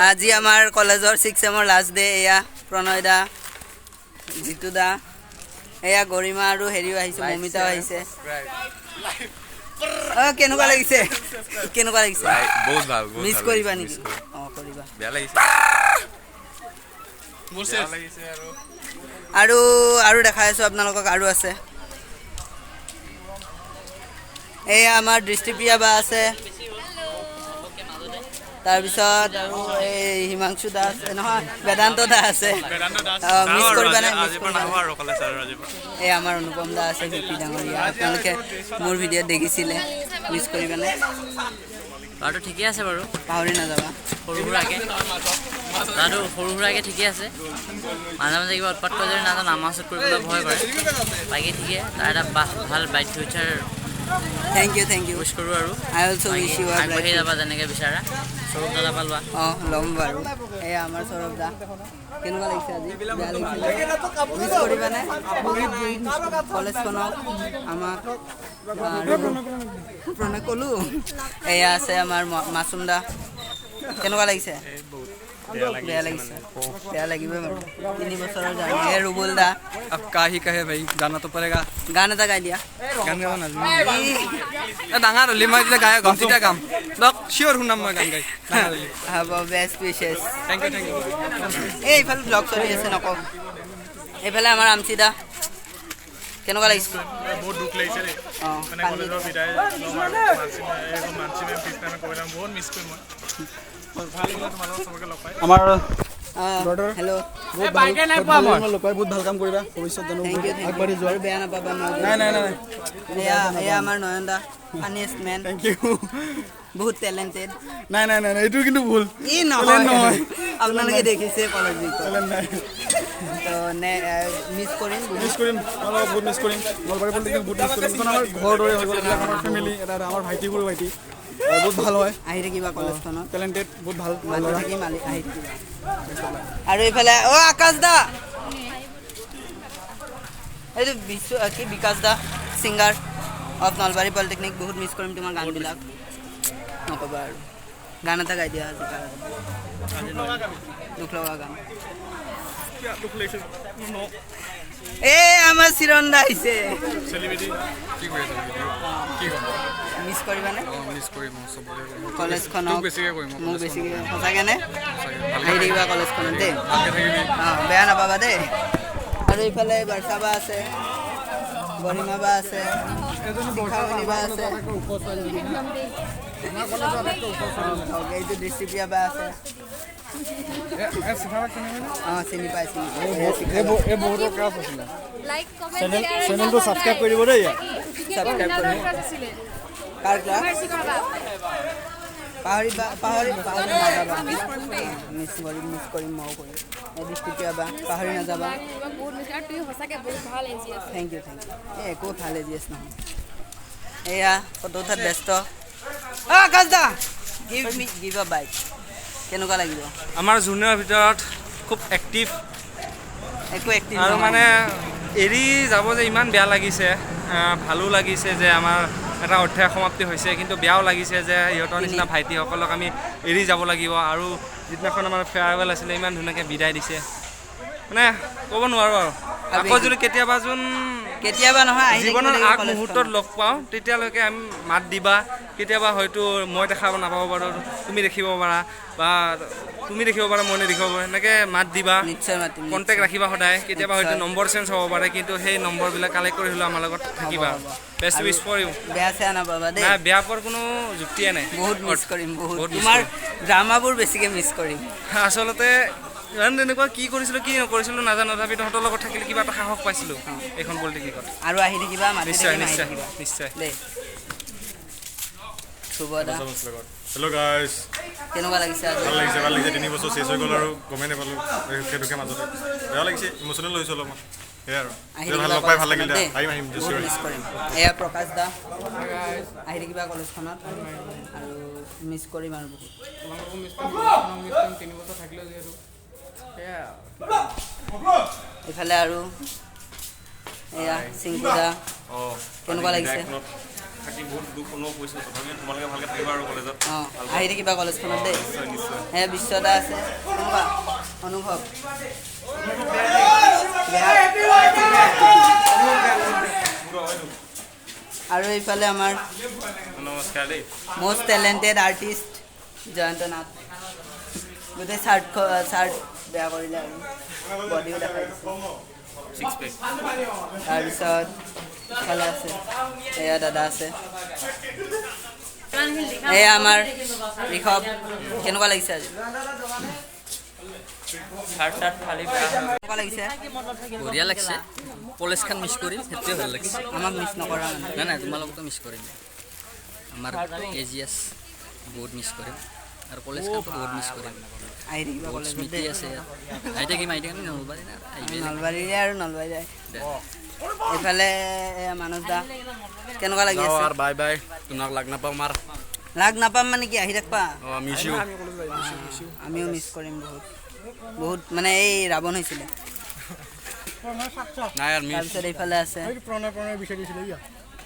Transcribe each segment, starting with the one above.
আজি আমাৰ কলেজৰ 6 চেমৰ লাষ্ট ডে। এয়া প্ৰণয় দা, জিতু দা, এয়া গৰিমা আৰু হেৰিও আহিছে, মমিতাও আহিছে। কেনেকুৱা লাগিছে? কেনেকুৱা লাগিছে? বহুত ভাল। মিছ কৰিবা নেকি? কৰিবা। বেয়া লাগিছে। আৰু দেখাই আছো আপোনালোকক, আৰু আছে। এয়া আমাৰ দৃষ্টিপ্ৰিয়া বা আছে, তাৰপিছত আৰু এই হিমাংশু দা আছে, নহয় বেদান্ত দা আছে। মিছ কৰিবা নে? এই আমাৰ অনুপম দা আছে, ভিপি ডাঙৰীয়া। আপোনালোকে মোৰ ভিডিঅ'ত দেখিছিলে। মিছ কৰিবানে? ল'ৰাটো ঠিকে আছে বাৰু, পাহৰি নাযাবা। সৰু সুৰাকৈ ঠিকে আছে। মাজে মাজে কিবা উৎপাত কৰে যদি নাজানো, নামাজত কৰিবলৈ ভয় কৰে। বাকী ঠিকে, তাৰ এটা ভাল bright future thank you wish কৰোঁ। আৰু আই অলছ' উইচ ইউ আগবাঢ়ি যাবা যেনেকৈ বিচাৰা। সৌৰভ দাদা পালোৱা। ল'ম বাৰু। এয়া আমাৰ সৌৰভ দা। কেনেকুৱা লাগিছে আজি? বেয়া লাগিছিলে? মিছ কৰিবানে কলেজখনক, আমাক? প্ৰণয় ক'লোঁ। এয়া আছে আমাৰ মাছুম দা। কেনেকুৱা লাগিছে? বেয়া লাগিছে। বেয়া লাগিবই বাৰু, 3 বছৰৰ জাৰ্ণি। এই ৰুবুল দা। अब का ही कहे भाई, गाना तो पड़ेगा। গান এটা গাই দিয়া। গান গাব নাজানো। ডাঙৰ হ'লে মই যেতিয়া গাই গমচিটা গাম লক চিয়'ৰ শুনাম মই গান গাই। হ'ব, বেষ্ট উইচেছ। Thank you. এইফালে ব্লগ চলি আছে, নকওঁ। এইফালে আমাৰ আমচিদা। কেনেকুৱা লাগিছে? বহুত দুখ লাগিছে দেই, মানে কলেজৰ বিদায় বহুত মিছ কৰিম মই। ভাল লাগিলে তোমালোকক চবকে লগ পাই। আমাৰ হেল্ল', বহুত ভাল কাম কৰিবা ভৱিষ্যত জানো আগবাঢ়ি যোৱা। বেয়া নাপাবা। নাই এয়া আমাৰ নয়ন দা, ফানিয়েষ্ট মেন। Thank you. বহুত টেলেণ্টেড। নাই এইটো কিন্তু ভুল। ই নহয়, আপোনালোকে দেখিছে কলেজ তো মিছ কৰিম বহুত মিছ কৰিম। নলবাৰী পলিটিকেল বহুত মিছ কৰিম। আমাৰ ঘৰ দৰে হৈ গ'ল, আমাৰ ফেমিলি এটা আমাৰ ভাইটি, সৰু ভাইটি। বহুত ভাল হয়, আহি থাকিবা কলেজখনত। টেলেণ্টেড, বহুত ভাল। থাকিম, আহি থাকিবা। আৰু এইফালে আকাশ দা, এইটো কি বিকাশ দা, ছিংগাৰ অফ নলবাৰী পলিটেকনিক। বহুত মিছ কৰিম তোমাৰ গানবিলাক, নক'বা আৰু। গান এটা গাই দিয়া আজি, দুখ লগা গান। আমাৰ চিৰণ দা আহিছে। মিছ কৰিবানে কলেজখনক? মোক বেছিকৈ সঁচাকৈ নে? আহি থাকিবা কলেজখনত দেই, বেয়া নাপাবা দেই। আৰু এইফালে বৰ্ষা বা আছে, গৰিমা বা আছে, বা আছে, এইটো দৃষ্টিপ্ৰিয়া বা আছে। চিনি পাই। চেনেলটো ছাবস্ক্ৰাইব কৰি দিব দেই। ছাবস্ক্ৰাইব কৰি কাৰ ক্লাছ পাহৰি নাযাবা। মিছ কৰিম ময়ো কৰিম। দৃষ্টিপ্ৰিয়া বা পাহৰি নাযাবা। Thank you. একো ভাল এজিএছ নহয়। এয়া ফটো উঠাত ব্যস্ত। আকাশ দা, গিভ আ বাইক। কেনেকুৱা লাগিব? আমাৰ জুনিয়ৰ ভিতৰত খুব এক্টিভ আৰু মানে এৰি যাব যে ইমান বেয়া লাগিছে। ভালো লাগিছে যে আমাৰ এটা অধ্যায় সমাপ্তি হৈছে, কিন্তু বেয়াও লাগিছে যে ইহঁতৰ নিচিনা ভাইটিসকলক আমি এৰি যাব লাগিব। আৰু যিদিনাখন আমাৰ ফেয়াৰৱেল আছিলে, ইমান ধুনীয়াকৈ বিদায় দিছে, মানে ক'ব নোৱাৰোঁ আৰু। আকৌ যদি কেতিয়াবা নহয় জীৱনৰ আগ মুহূৰ্তত লগ পাওঁ, তেতিয়ালৈকে আমি মাত দিবা। কেতিয়াবা হয়তো মই দেখা নাপাব পাৰোঁ, তুমি দেখিব পাৰা, বা তুমি দেখিব পাৰা, মই নেদেখিব পাৰোঁ। এনেকৈ মাত দিবা, কণ্টেক্ট ৰাখিবা সদায়। কেতিয়াবা হয়তো নম্বৰ চেঞ্জ হ'ব পাৰে, কিন্তু সেই নম্বৰবিলাক কালেক্ট কৰি হ'লেও আমাৰ লগত থাকিবা। Best wish for you. বেয়া নাপাবা দেই। বেয়া পোৱাৰ কোনো যুক্তিয়ে নাই। বহুত মিছ কৰিম, তোমাৰ ড্ৰামাবোৰ বেছিকৈ মিছ কৰিম। আচলতে ইমান তেনেকুৱা কি কৰিছিলোঁ কি নকৰিছিলোঁ নাজানো, তথাপি তহঁতৰ লগত থাকিলে কিবা এটা সাহস পাইছিলোঁ এইখন পলিটিকত। আৰু আহি থাকিবা, নিশ্চয় দেই। শুভ দা, হেল্ল' গাইজ। কেনেকুৱা লাগিছে আজি? ভাল লাগিছে 3 বছৰ চেছ হৈ গ'ল আৰু গমেই নাপালোঁ। দুখে মাজতে বেয়া লাগিছে, ইম'চনেল হৈছোঁ অলপমান। সেয়াই আৰু লগ পাই ভাল লাগিল। আহিম মিছ কৰিম। এয়া প্ৰকাশ দা, আহি থাকিবা কলেজখনত, আৰু মিছ কৰিম আৰু বহুত। এইফালে আৰু এয়া চিংকু দা, কেনেকুৱা লাগিছে? থাকি বহুত দুখ অনুভৱ কৰিছোঁ তথাপিও তোমালোকে ভালকৈ থাকিবা আৰু কলেজত অঁ আহি থাকিবা কলেজখনত দেই নিশ্চয় নিশ্চয় বিশ্বদা আছে কেনেকুৱা অনুভৱ আৰু এইফালে আমাৰ নমস্কাৰ দেই most talented artist Jayanta Nath গোটেই চাৰ্ট বেয়া কৰিলে আৰু বডিও দেখাই দিছে তাৰপিছত ইফালে আছে এয়া দাদা আছে এয়া আমাৰ ঋষভ কেনেকুৱা লাগিছে আজি চাৰ্ট ফালি বেয়া কেনেকুৱা লাগিছে বঢ়িয়া লাগিছে কলেজখন মিছ কৰিম সেইটোৱে ভাল লাগিছে আমাক মিছ নকৰা মানে নাই নাই তোমালোকতো মিছ কৰিম আমাৰ AGS বহুত মিছ কৰিম আৰু কলেজখনতো বহুত মিছ কৰিম আহি থাকিবা বহুত কলেজত স্মৃতি দেই আছে আহি থাকিম নলবাৰী না আহিবই লাগিব। নলবাৰীৰে আৰু নলবাৰী যায় এইফালে এয়া মানস দা কেনেকুৱা লাগি আছে বাই বাই তোমাক লাগ নাপাওঁ মাৰ লাগ নাপাম মানে কি আহি থাকবা মিছ ইউ আমিও মিছ কৰিম বহুত বহুত মানে এই ৰাৱণ হৈছিলে নাই আৰু মিছ তাৰপিছত এইফালে আছে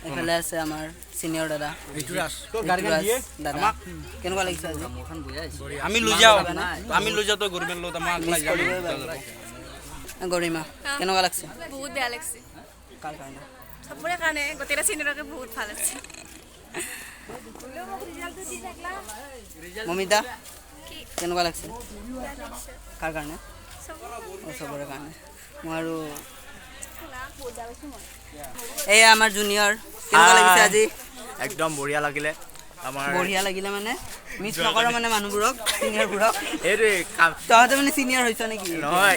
এইফালে আছে আমাৰ চিনিয়ৰ দাদা ঋতুৰাজ দাদা কেনেকুৱা লাগিছে আজি মোৰখন বুজাই আহিছে আমি লৈ যাওঁ তই গৰিবেল লগত আমাক মিছ কৰিবই পাৰিব গৰিমা কেনেকুৱা লাগছে বহুত বেয়া লাগিছে কাৰ কাৰণে চবৰে কাৰণে গোটেইটা চিনেমাকে বহুত ভাল আছে মমিতা কেনেকুৱা লাগছে কাৰ কাৰণে চবৰে কাৰণে মই আৰু এয়া আমাৰ জুনিয়ৰ কেনেকুৱা লাগিছে আজি একদম বঢ়িয়া লাগিলে আমাৰ বঢ়িয়া লাগিলে মানে মিছ নকৰা মানে মানুহবোৰক চিনিয়ৰবোৰক এইটোৱে তহঁতে মানে চিনিয়ৰ হৈছ নেকি নহয়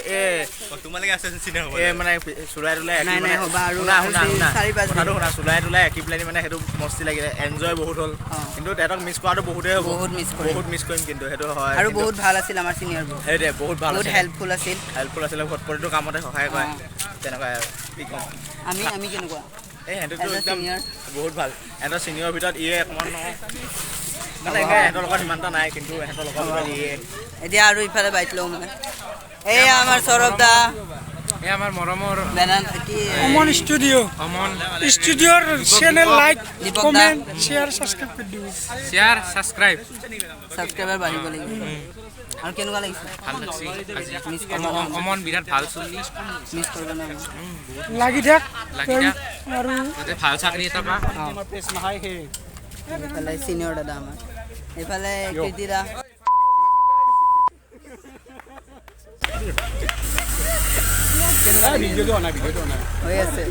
তোমালোকে আছে চিনিয়ৰ হ'ব মানে চুলাই তোলাই নাই নাই হ'বা আৰু শুনা 4-5 কথাটো শুনা চুলাই তোলাই একি পেলাই মানে সেইটো মস্তি লাগিলে এনজয় বহুত হ'ল কিন্তু তেহেঁতক মিছ কৰাটো বহুতেই হ'ব বহুত মিছ কৰিম বহুত মিছ কৰিম কিন্তু সেইটো হয় আৰু বহুত ভাল আছিল আমাৰ চিনিয়ৰবোৰ সেইটোৱে বহুত ভাল বহুত হেল্পফুল আছিল আছিলে প্ৰতিটো কামতে সহায় কৰে তেনেকুৱাই আৰু কি ক'ম আমি কেনেকুৱা এই সিহঁততো As a একদম senior? বহুত ভাল সিহঁতৰ চিনিয়ৰ ভিতৰত ইয়ে অকণমান মানে সিহঁতৰ লগত ইমান এটা নাই কিন্তু সিহঁতৰ লগত ইয়ে এতিয়া আৰু ইফালে বাইক লওঁ মানে এয়া আমাৰ সৌৰভ দা এই আমাৰ মৰমৰ বেদান্ত কি অমন ষ্টুডিঅ' অমন ষ্টুডিঅ'ৰ চেনেল লাইক দীপক দা কমেণ্ট শ্বেয়াৰ ছাবস্ক্ৰাইব কৰি দিব শ্বেয়াৰ ছাবস্ক্ৰাইব ছাবস্ক্ৰাইবাৰ বাঢ়িব লাগিব আৰু কেনেকুৱা লাগিছে ভাল লাগছে মিছ অমন বিৰাট ভাল চলি মিছ কৰিব নোৱাৰিম লাগি থাক লাগি থাক। আৰু যাতে ভাল চাকৰি এটা পা এইফালে চিনিয়ৰ দাদা আমাৰ এইফালে কীৰ্তি দা হৈ আছে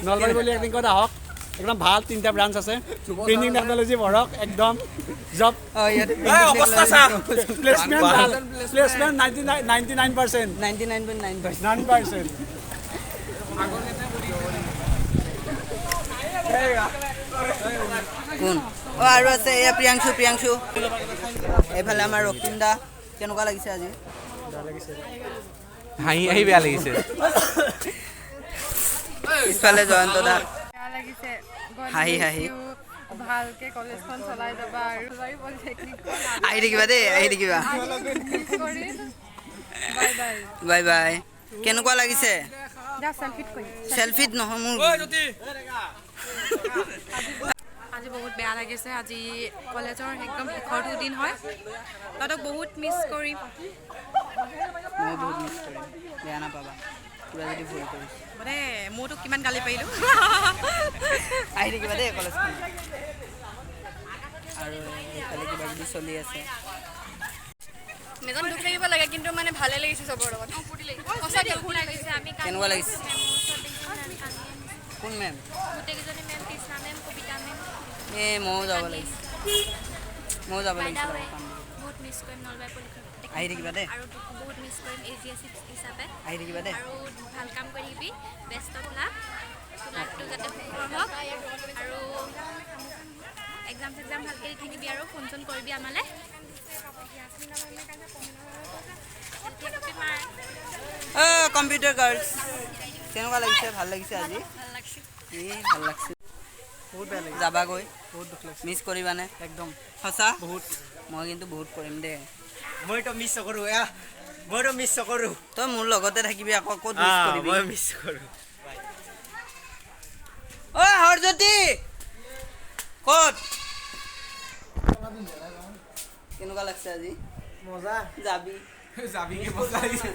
নলবাৰী বুলি একদিন ক'ত আহক একদম ভাল 3টা ব্ৰাঞ্চ আছে প্ৰিণ্টিং টেকন'লজি পঢ়ক একদম জব প্লেচমেণ্ট ভাল প্লেচমেণ্ট 99% 99.9% কোন আৰু আছে এয়া প্ৰিয়াংশু এইফালে আমাৰ ৰক্তিম দা কেনেকুৱা লাগিছে আজি হাঁহি বেয়া লাগিছে পিছফালে জয়ন্ত দা বেয়া লাগিছে হাঁহি ভালকে কলেজখন চলাই যাবা আৰু পলিটেকনিক আহি থাকিবা দেই আহি থাকিবা বাই বাই বাই বাই কেনেকুৱা লাগিছে যা চেলফিট কৰি চেলফিত নহয় মোৰ আজি বহুত বেয়া লাগিছে আজি কলেজৰ একদম শেষৰটো দিন হয় তহঁতক বহুত মিছ কৰিম মই বহুত মিছ কৰিম বেয়া নাপাবা কিবা যদি ভুল কৰিছোঁ মানে মইতো কিমান গালি পাৰিলোঁ আহি থাকিবা দেই কলেজখন আৰু এইফালে কিবা কিবি চলি আছে মেজন দুখ লাগিব লাগে কিন্তু মানে ভালে লাগিছে চবৰ লগত সঁচাকৈ দুখ লাগিছে আমি কেনেকুৱা লাগিছে কোন মেম গোটেইকেইজনী মেম কৃষ্ণা মেম কবিতা মেম এই ময়ো যাব লাগিছে বহুত মিছ কৰিম নলবাৰী পলিটেকনিক আহি থাকিবা দেই আৰু বহুত মিছ কৰিম AGS হিচাপে আহি থাকিবা দেই আৰু ভাল কাম কৰিবি বেষ্ট অফ লাক লাকটো যাতে সুখৰ হওক আৰু এক্সাম ভালকৈ দি থাকিবি আৰু ফোন চোন কৰিবি আমালৈ কম্পিউটাৰ গাৰ্লছ কেনেকুৱা লাগিছে ভাল লাগিছে আজি ভাল লাগছে ভাল লাগছে বহুত বেয়া লাগিছে যাবাগৈ বহুত দুখ লাগিছে মিছ কৰিবানে একদম সঁচা বহুত মই কিন্তু বহুত কৰিম দেই মইতো মিছ নকৰোঁ তই মোৰ লগতে থাকিবি আকৌ ক'ত মিছ কৰিবি মিছ কৰোঁ ঐ হৰজ্যোতি ক'ত কেনেকুৱা লাগছে আজি মজা যাবি যাবি কি মজা লাগিছে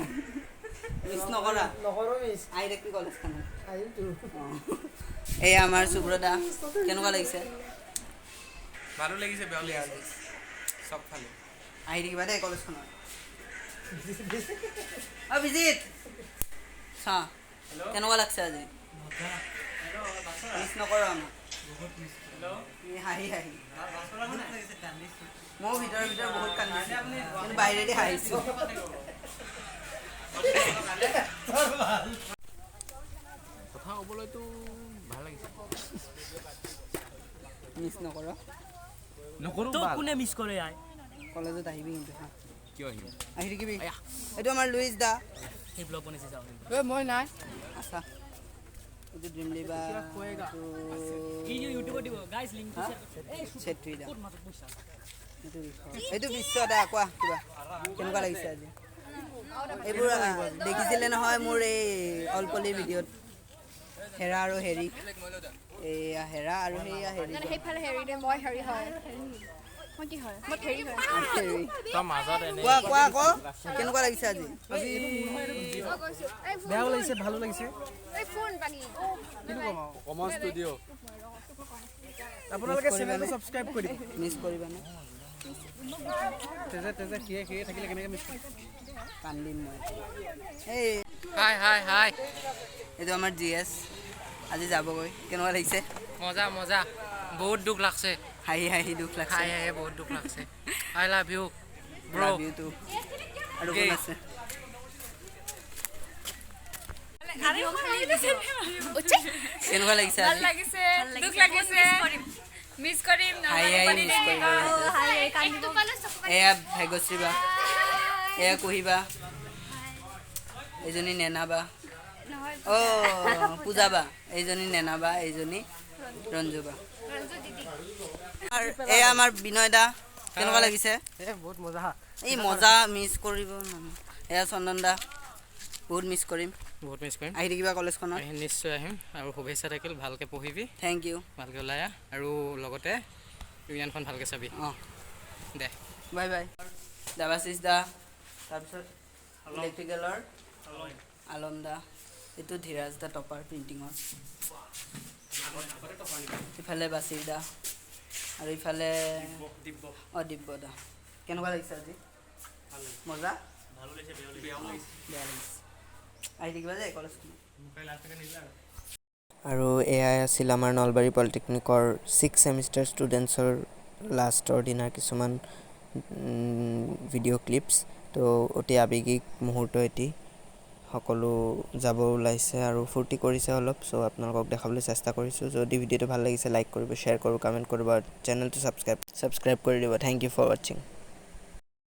মিছ নকৰা নকৰো মিছ আহি থাকিবি কলেজখনত আহিমতো এই আমাৰ সুব্ৰতা কেনেকুৱা লাগিছে ভালো লাগিছে বেয়াও লাগিছে চব ফালে আহি থাকিবা দেই কলেজখনত অভিজিত চা কেনেকুৱা লাগছে আজি মিছ নকৰ আমাক হাঁহি হাঁহি ময়ো ভিতৰে বহুত কান্দিছোঁ কিন্তু বাহিৰেদি হাঁহিছোঁ কথা ক'বলৈতো ভাল লাগিছে মিছ নকৰ নকৰোঁ কোনে মিছ কৰে আই কলেজত আহিবি কিন্তু হা কিয় আহিব আহি থাকিবি এইটো আমাৰ লুইচ দা সেই ব্লগ বনাইছে যাওঁ মই নাই আছা এইটো ড্ৰিমলি বা ইউটিউবত দিব গাইজ লিংক চেত্ৰী দা এইটো বিশ্ব দা কোৱা কিবা কেনেকুৱা লাগিছে আজি এইবোৰ দেখিছিলে নহয় মোৰ এই অলপলিৰ ভিডিঅ'ত হেৰা আৰু হেৰি এয়া হেৰা আৰু সেয়া হেৰি সেইফালে হেৰি দে মই হেৰি হয় মই কি হয় মই হেৰি হয় হেৰি তই মাজত এনে কোৱা কোৱা আকৌ কেনেকুৱা লাগিছে আজি বেয়াও লাগিছে ভালো লাগিছে এই ফোন পানী কমন ষ্টুডিঅ' আপোনালোকে চেনেলটো ছাবস্ক্ৰাইব কৰি দিব মিছ কৰিবানে তেজে তেজে সিয়ে থাকিলে কেনেকৈ মিছ কৰিম কান্দিম মই এই হাই হাই হাই এইটো আমাৰ GS আজি যাবগৈ কেনেকুৱা লাগিছে মজা মজা বহুত দুখ লাগছে হাঁহি হাঁহি দুখ লাগছে হাই হাই বহুত দুখ লাগছে I love you bro Love you too. আৰু কোন আছে কেনেকুৱা লাগিছে আজি লাগিছে দুখ লাগিছে মিছ কৰিম হাঁহি হাঁহি মিছ কৰিব এয়া ভাগ্যশ্ৰী বা এয়া কুহিবা এইজনী নেনাবা পূজা বা এইজনী নেনাবা এইজনী ৰঞ্জু বা আৰু এয়া আমাৰ বিনয় দা কেনেকুৱা লাগিছে বহুত মজা এই মজা মিছ কৰিব এয়া চন্দন দা বহুত মিছ কৰিম বহুত মিছ কৰিম আহি থাকিবা কলেজখনত নিশ্চয় আহিম আৰু শুভেচ্ছা থাকিল ভালকৈ পঢ়িবি থেংক ইউ ভালকৈ ওলাই আহ আৰু লগতে ইউনিয়নখন ভালকৈ চাবি অঁ দে বাই বাই দেৱাশিষ দা তাৰপিছত ইলেক্ট্ৰিকেলৰ আলম দা এইটো ধীৰাজ দা টপাৰ প্ৰিণ্টিঙৰ ইফালে বাচিৰ দা আৰু ইফালে অঁ দিব্য দা কেনেকুৱা লাগিছে আজি মজা বেয়া লাগিছে আহি থাকিবা যে কলেজখনত আৰু এয়াই আছিল আমাৰ নলবাৰী পলিটেকনিকৰ 6th ছেমিষ্টাৰ ষ্টুডেণ্টছৰ লাষ্টৰ দিনাৰ কিছুমান ভিডিঅ' ক্লিপছ তো অতি আৱেগিক মুহূৰ্ত এটি সকলো যাব ওলাইছে আৰু ফূৰ্তি কৰিছে অলপ চ' আপোনালোকক দেখাবলৈ চেষ্টা কৰিছোঁ যদি ভিডিঅ'টো ভাল লাগিছে লাইক কৰিব শ্বেয়াৰ কৰিব কমেণ্ট কৰিব আৰু চেনেলটো ছাবস্ক্ৰাইব কৰি দিব থেংক ইউ ফৰ ৱাচিং